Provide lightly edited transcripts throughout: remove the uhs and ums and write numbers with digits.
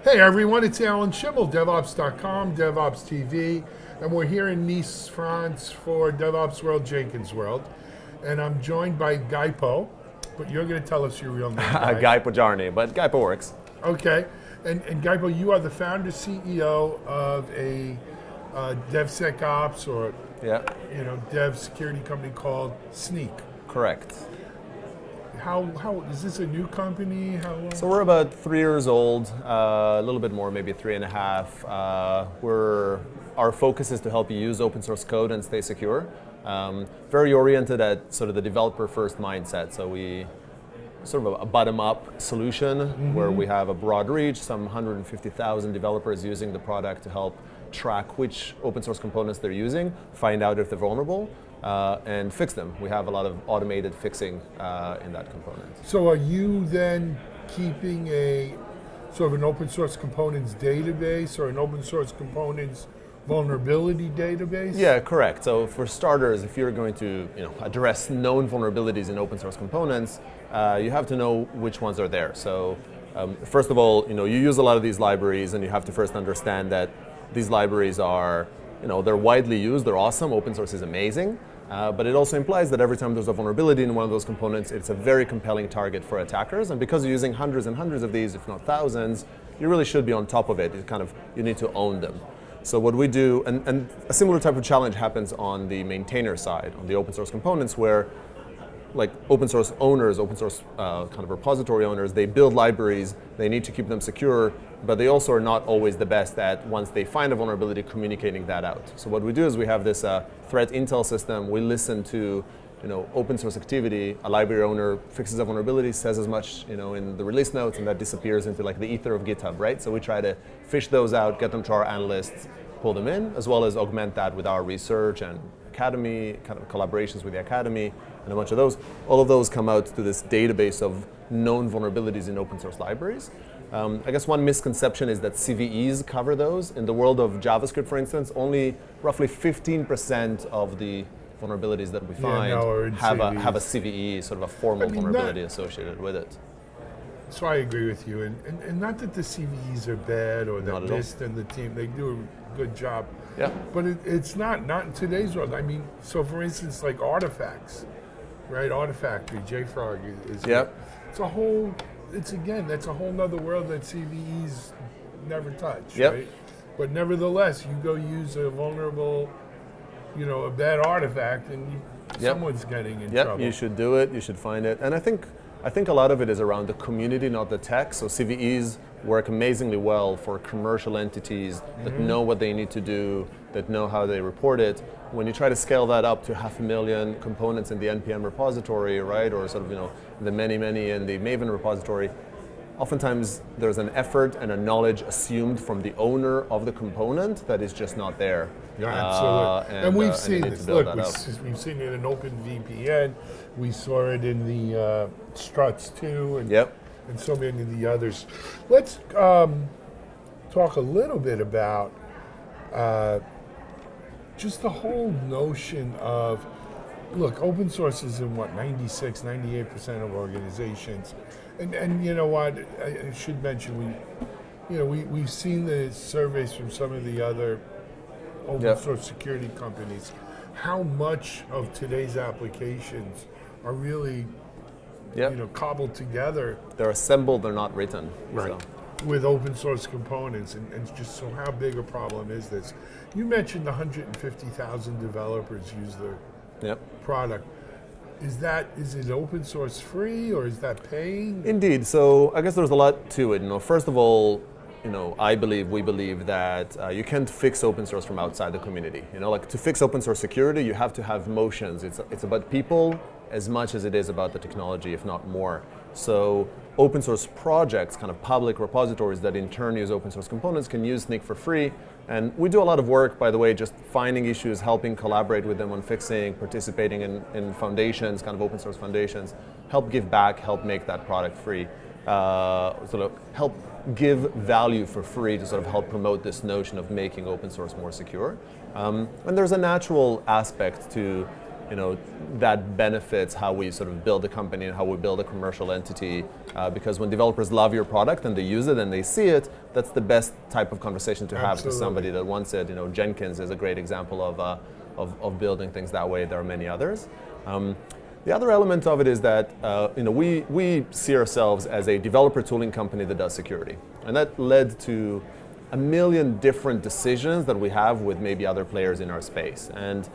Hey everyone, it's Alan Shimel, DevOpsdotcom, DevOpsTV, and we're here in Nice, France for Jenkins World, and I'm joined by Guy Po, but you're going to tell us your real name. Guy Podjarny, but Guy Po works. Okay, and Guy Po, you are the founder CEO of a DevSecOps or dev security company called Snyk. Correct. How is this a new company? How long? So we're about 3 years old, a little bit more, maybe 3.5. Our focus is to help you use open source code and stay secure. Very oriented at sort of the developer first mindset. So we sort of a bottom-up solution where we have a broad reach, some 150,000 developers using the product to help track which open source components they're using, find out if they're vulnerable, and fix them. We have a lot of automated fixing in that component. So are you then keeping a sort of an open source components database or an open source components vulnerability database? Yeah, correct. So for starters, if you're going to address known vulnerabilities in open source components, you have to know which ones are there. So first of all, you use a lot of these libraries, and you have to first understand that these libraries are, they're widely used, they're awesome, open source is amazing, but it also implies that every time there's a vulnerability in one of those components, it's a very compelling target for attackers, and because you're using hundreds and hundreds of these, if not thousands, you really should be on top of it. You need to own them. So what we do, and a similar type of challenge happens on the maintainer side, on the open source components, where like open source owners, open source kind of repository owners, they build libraries, they need to keep them secure, but they also are not always the best at, once they find a vulnerability, communicating that out. So what we do is we have this threat intel system. We listen to open source activity. A library owner fixes a vulnerability, says as much in the release notes, and that disappears into like the ether of GitHub, right? So we try to fish those out, get them to our analysts, pull them in, as well as augment that with our research and academy, kind of collaborations with the academy, and a bunch of those. All of those come out to this database of known vulnerabilities in open source libraries. I guess one misconception is that CVEs cover those. In the world of JavaScript, for instance, only roughly 15% of the vulnerabilities that we find have a CVE, sort of a formal vulnerability associated with it. So I agree with you, and not that the CVEs are bad or that NIST and the team, they do a good job. Yeah. But it's not in today's world. I mean, so for instance, like artifacts, right? Artifactory, JFrog is that's a whole nother world that CVEs never touch, right? But nevertheless, you go use a vulnerable, a bad artifact, and someone's getting in trouble. You should do it. You should find it. And I think a lot of it is around the community, not the tech. So CVEs work amazingly well for commercial entities that know what they need to do, that know how they report it. When you try to scale that up to 500,000 components in the NPM repository, right, or sort of the many in the Maven repository, oftentimes there's an effort and a knowledge assumed from the owner of the component that is just not there. Yeah, absolutely. And we've seen this. Look, we've seen it in OpenVPN. We saw it in the struts too, and so many of the others. Let's talk a little bit about just the whole notion of, look, open source is in 96, 98% of organizations. And you know what, I should mention, we've seen the surveys from some of the other open source security companies. How much of today's applications are really cobbled together? They're assembled, they're not written. Right. So. With open source components, and just so how big a problem is this? You mentioned 150,000 developers use the product. Is it open source free, or is that paying? Indeed. So I guess there's a lot to it. First of all, we believe that you can't fix open source from outside the community. Like to fix open source security, you have to have motions. It's about people as much as it is about the technology, if not more. So open source projects, kind of public repositories that in turn use open source components, can use Snyk for free. And we do a lot of work, by the way, just finding issues, helping collaborate with them on fixing, participating in foundations, kind of open source foundations, help give back, help make that product free, sort of help give value for free to sort of help promote this notion of making open source more secure. And there's a natural aspect to that benefits how we sort of build a company and how we build a commercial entity. Because when developers love your product and they use it and they see it, that's the best type of conversation to have with somebody that wants it. Jenkins is a great example of building things that way. There are many others. The other element of it is that we see ourselves as a developer tooling company that does security, and that led to a million different decisions that we have with maybe other players in our space, and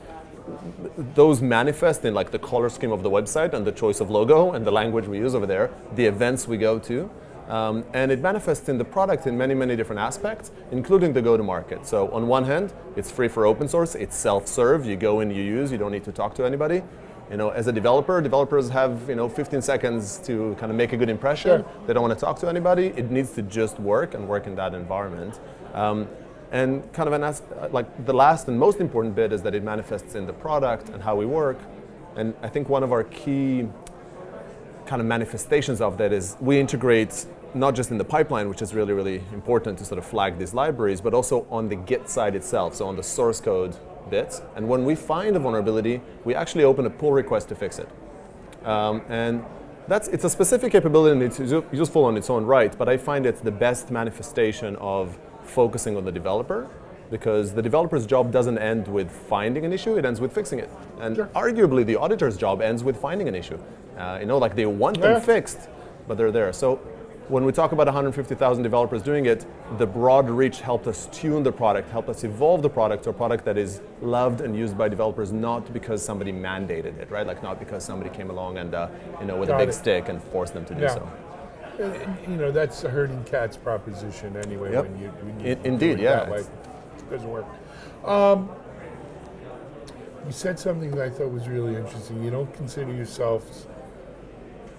those manifest in like the color scheme of the website and the choice of logo and the language we use over there, the events we go to, and it manifests in the product in many, many different aspects, including the go-to-market. So on one hand, it's free for open source, it's self-serve, you go in, you use, you don't need to talk to anybody. As a developer, developers have 15 seconds to kind of make a good impression. Sure. They don't want to talk to anybody. It needs to just work and work in that environment. And kind of the last and most important bit is that it manifests in the product and how we work. And I think one of our key kind of manifestations of that is we integrate not just in the pipeline, which is really, really important to sort of flag these libraries, but also on the Git side itself, so on the source code bits. And when we find a vulnerability, we actually open a pull request to fix it. And it's a specific capability and it's useful on its own right, but I find it's the best manifestation of focusing on the developer, because the developer's job doesn't end with finding an issue, it ends with fixing it. And arguably the auditor's job ends with finding an issue. Like they want them fixed, but they're there. So when we talk about 150,000 developers doing it, the broad reach helped us tune the product, helped us evolve the product to a product that is loved and used by developers, not because somebody mandated it, right? Like not because somebody came along and with a big stick and forced them to do so. That's a herding cats proposition anyway. Yep. When you Indeed, do it yeah. that way. It doesn't work. You said something that I thought was really interesting. You don't consider yourselves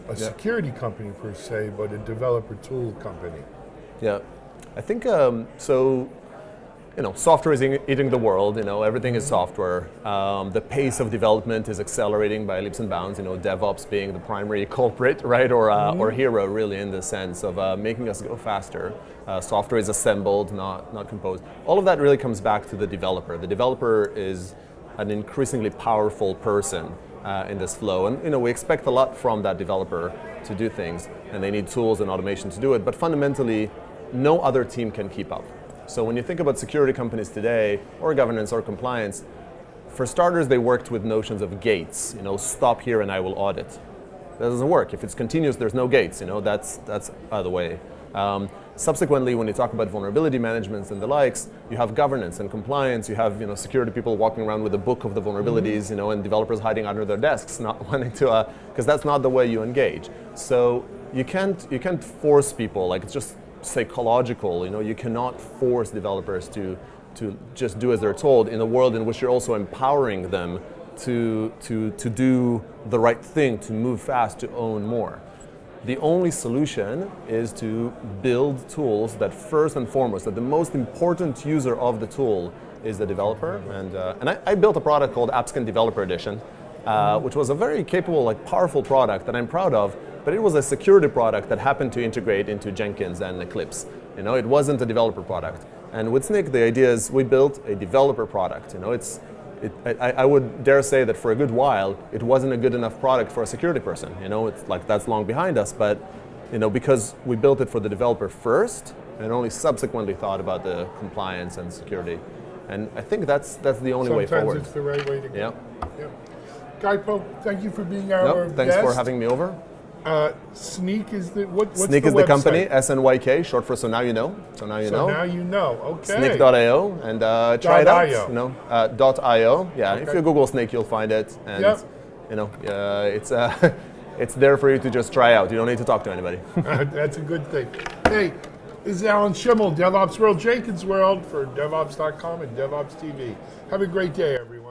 a security company per se, but a developer tool company. Yeah, I think software is eating the world. Everything is software. The pace of development is accelerating by leaps and bounds. DevOps being the primary culprit, right, or hero, really, in the sense of making us go faster. Software is assembled, not composed. All of that really comes back to the developer. The developer is an increasingly powerful person in this flow, and we expect a lot from that developer to do things, and they need tools and automation to do it. But fundamentally, no other team can keep up. So when you think about security companies today, or governance or compliance, for starters, they worked with notions of gates. Stop here and I will audit. That doesn't work. If it's continuous, there's no gates. That's out of the way. Subsequently, when you talk about vulnerability management and the likes, you have governance and compliance. You have security people walking around with a book of the vulnerabilities, and developers hiding under their desks, not wanting to, because that's not the way you engage. So you can't force people. Like, it's just psychological. You cannot force developers to just do as they're told in a world in which you're also empowering them to do the right thing, to move fast, to own more. The only solution is to build tools that first and foremost, that the most important user of the tool is the developer. And I built a product called AppScan Developer Edition, which was a very capable, powerful product that I'm proud of, but it was a security product that happened to integrate into Jenkins and Eclipse. It wasn't a developer product. And with Snyk, the idea is we built a developer product. I would dare say that for a good while, it wasn't a good enough product for a security person. It's like that's long behind us, but because we built it for the developer first, and only subsequently thought about the compliance and security. And I think that's the only way forward. Sometimes it's the right way to go. Yeah. Guy Pope, thank you for being our guest. Thanks for having me over. Snyk is the what's Snyk the is the website? company, SNYK, short for So Now You Know. So now you know. Now you know. Okay. Snyk.io and try it out. .io. Yeah, Okay. if you Google Snyk, you'll find it, and it's it's there for you to just try out. You don't need to talk to anybody. That's a good thing. Hey, this is Alan Shimel, DevOps World, Jenkins World for DevOps.com and DevOps TV. Have a great day, everyone.